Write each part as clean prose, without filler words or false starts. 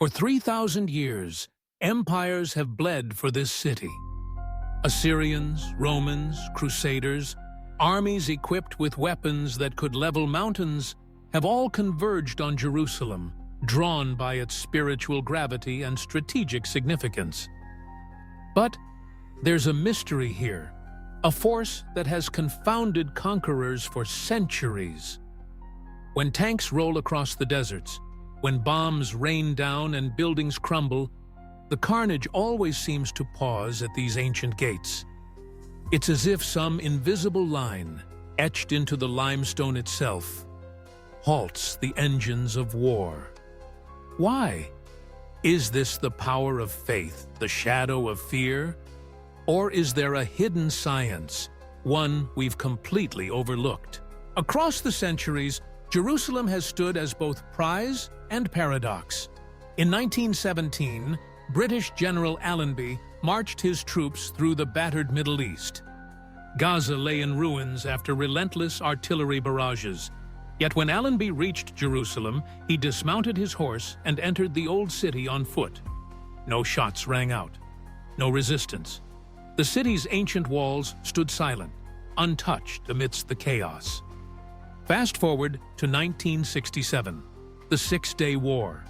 For 3,000 years, empires have bled for this city. Assyrians, Romans, Crusaders, armies equipped with weapons that could level mountains have all converged on Jerusalem, drawn by its spiritual gravity and strategic significance. But there's a mystery here, a force that has confounded conquerors for centuries. When tanks roll across the deserts, when bombs rain down and buildings crumble, the carnage always seems to pause at these ancient gates. It's as if some invisible line, etched into the limestone itself, halts the engines of war. Why? Is this the power of faith, the shadow of fear? Or is there a hidden science, one we've completely overlooked? Across the centuries, Jerusalem has stood as both prize and paradox. In 1917, British General Allenby marched his troops through the battered Middle East. Gaza lay in ruins after relentless artillery barrages. Yet when Allenby reached Jerusalem, he dismounted his horse and entered the old city on foot. No shots rang out, no resistance. The city's ancient walls stood silent, untouched amidst the chaos. Fast forward to 1967, the Six-Day War.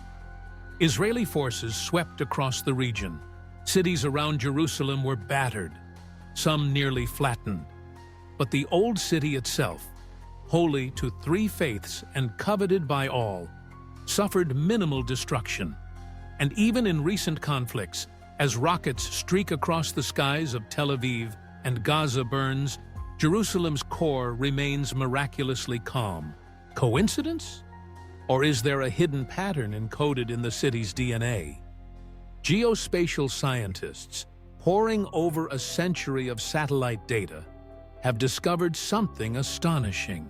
Israeli forces swept across the region. Cities around Jerusalem were battered, some nearly flattened. But the old city itself, holy to three faiths and coveted by all, suffered minimal destruction. And even in recent conflicts, as rockets streak across the skies of Tel Aviv and Gaza burns, Jerusalem's core remains miraculously calm. Coincidence? Or is there a hidden pattern encoded in the city's DNA? Geospatial scientists, poring over a century of satellite data, have discovered something astonishing.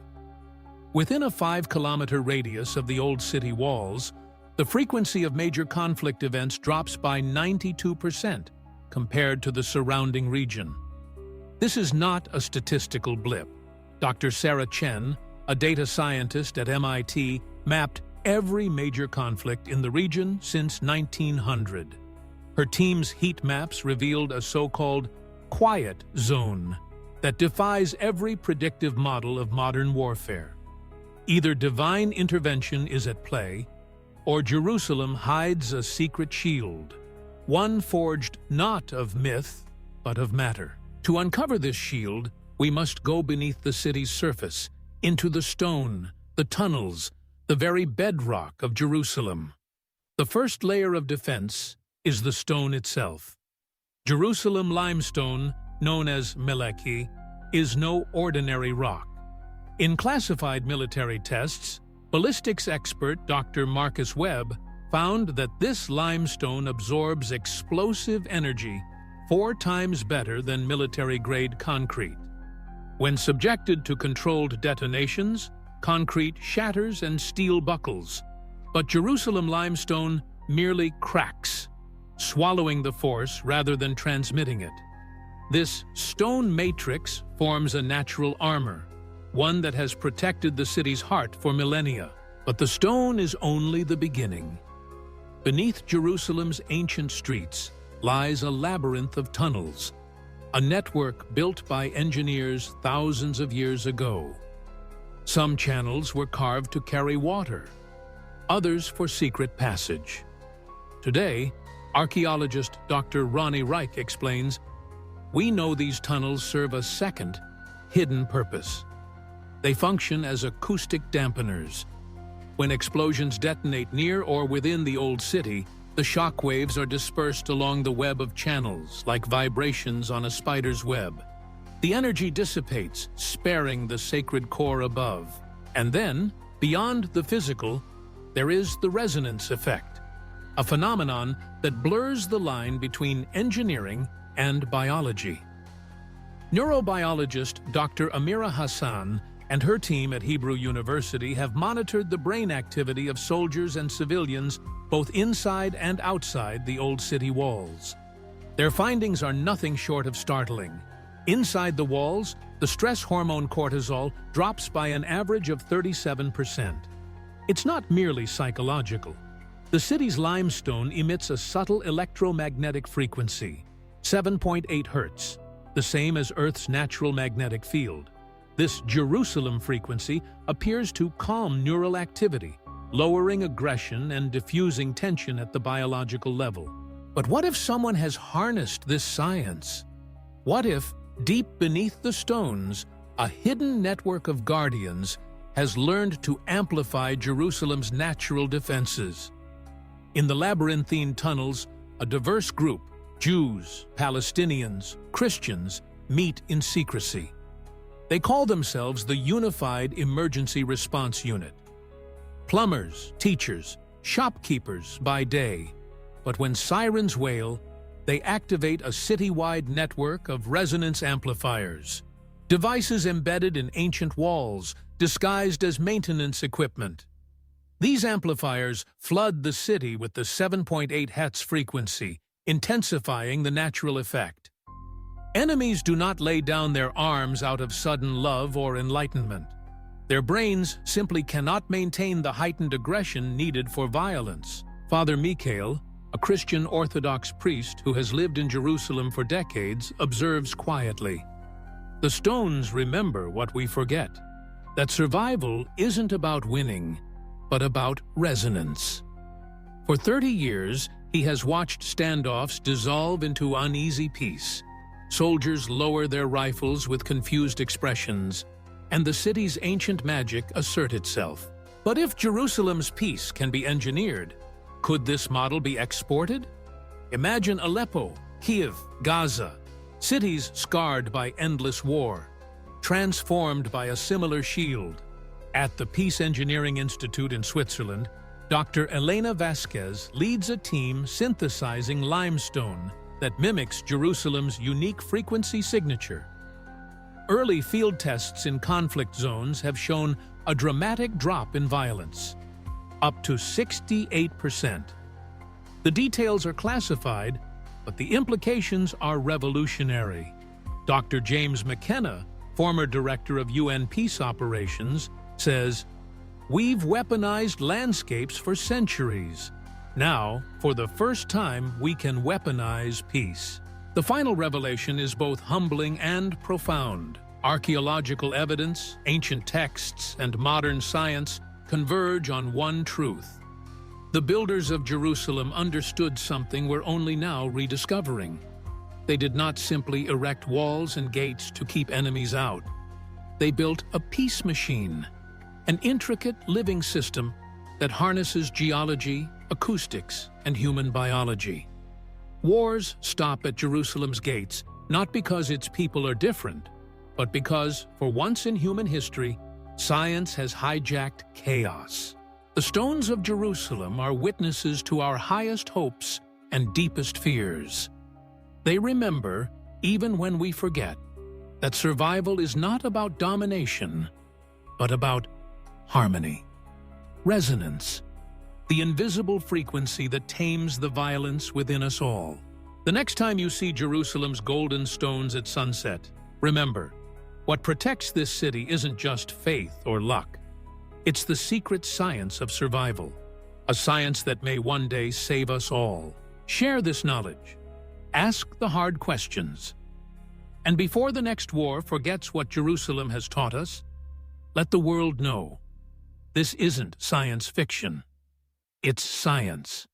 Within a 5-kilometer radius of the old city walls, the frequency of major conflict events drops by 92% compared to the surrounding region. This is not a statistical blip. Dr. Sarah Chen, a data scientist at MIT, mapped every major conflict in the region since 1900. Her team's heat maps revealed a so-called quiet zone that defies every predictive model of modern warfare. Either divine intervention is at play, or Jerusalem hides a secret shield, one forged not of myth, but of matter. To uncover this shield, we must go beneath the city's surface, into the stone, the tunnels, the very bedrock of Jerusalem. The first layer of defense is the stone itself. Jerusalem limestone, known as meleki, is no ordinary rock. In classified military tests, ballistics expert Dr. Marcus Webb found that this limestone absorbs explosive energy 4 times better than military-grade concrete. When subjected to controlled detonations, concrete shatters and steel buckles, but Jerusalem limestone merely cracks, swallowing the force rather than transmitting it. This stone matrix forms a natural armor, one that has protected the city's heart for millennia. But the stone is only the beginning. Beneath Jerusalem's ancient streets lies a labyrinth of tunnels, a network built by engineers thousands of years ago. Some channels were carved to carry water, others for secret passage. Today, archaeologist Dr. Ronnie Reich explains, we know these tunnels serve a second, hidden purpose. They function as acoustic dampeners. When explosions detonate near or within the old city, the shock waves are dispersed along the web of channels, like vibrations on a spider's web. The energy dissipates, sparing the sacred core above. And then, beyond the physical, there is the resonance effect, a phenomenon that blurs the line between engineering and biology. Neurobiologist Dr. Amira Hassan and her team at Hebrew University have monitored the brain activity of soldiers and civilians both inside and outside the old city walls. Their findings are nothing short of startling. Inside the walls, the stress hormone cortisol drops by an average of 37%. It's not merely psychological. The city's limestone emits a subtle electromagnetic frequency, 7.8 Hertz, the same as Earth's natural magnetic field. This Jerusalem frequency appears to calm neural activity, lowering aggression and diffusing tension at the biological level. But what if someone has harnessed this science? What if, deep beneath the stones, a hidden network of guardians has learned to amplify Jerusalem's natural defenses? In the labyrinthine tunnels, a diverse group, Jews, Palestinians, Christians, meet in secrecy. They call themselves the Unified Emergency Response Unit. Plumbers, teachers, shopkeepers by day, but when sirens wail, they activate a citywide network of resonance amplifiers, devices embedded in ancient walls, disguised as maintenance equipment. These amplifiers flood the city with the 7.8 Hz frequency, intensifying the natural effect. Enemies do not lay down their arms out of sudden love or enlightenment. Their brains simply cannot maintain the heightened aggression needed for violence. Father Mikhail, a Christian Orthodox priest who has lived in Jerusalem for decades, observes quietly. The stones remember what we forget, that survival isn't about winning, but about resonance. For 30 years, he has watched standoffs dissolve into uneasy peace. Soldiers lower their rifles with confused expressions, and the city's ancient magic assert itself. But if Jerusalem's peace can be engineered, could this model be exported? Imagine Aleppo, Kiev, Gaza, cities scarred by endless war, transformed by a similar shield. At the Peace Engineering Institute in Switzerland, Dr. Elena Vasquez leads a team synthesizing limestone that mimics Jerusalem's unique frequency signature. Early field tests in conflict zones have shown a dramatic drop in violence, up to 68%. The details are classified, but the implications are revolutionary. Dr. James McKenna, former director of UN peace operations, says, "We've weaponized landscapes for centuries. Now, for the first time, we can weaponize peace." The final revelation is both humbling and profound. Archaeological evidence, ancient texts, and modern science converge on one truth. The builders of Jerusalem understood something we're only now rediscovering. They did not simply erect walls and gates to keep enemies out. They built a peace machine, an intricate living system that harnesses geology, acoustics, and human biology. Wars stop at Jerusalem's gates, not because its people are different, but because, for once in human history, science has hijacked chaos. The stones of Jerusalem are witnesses to our highest hopes and deepest fears. They remember, even when we forget, that survival is not about domination, but about harmony, resonance, the invisible frequency that tames the violence within us all. The next time you see Jerusalem's golden stones at sunset, remember, what protects this city isn't just faith or luck. It's the secret science of survival, a science that may one day save us all. Share this knowledge. Ask the hard questions. And before the next war forgets what Jerusalem has taught us, let the world know this isn't science fiction. It's science.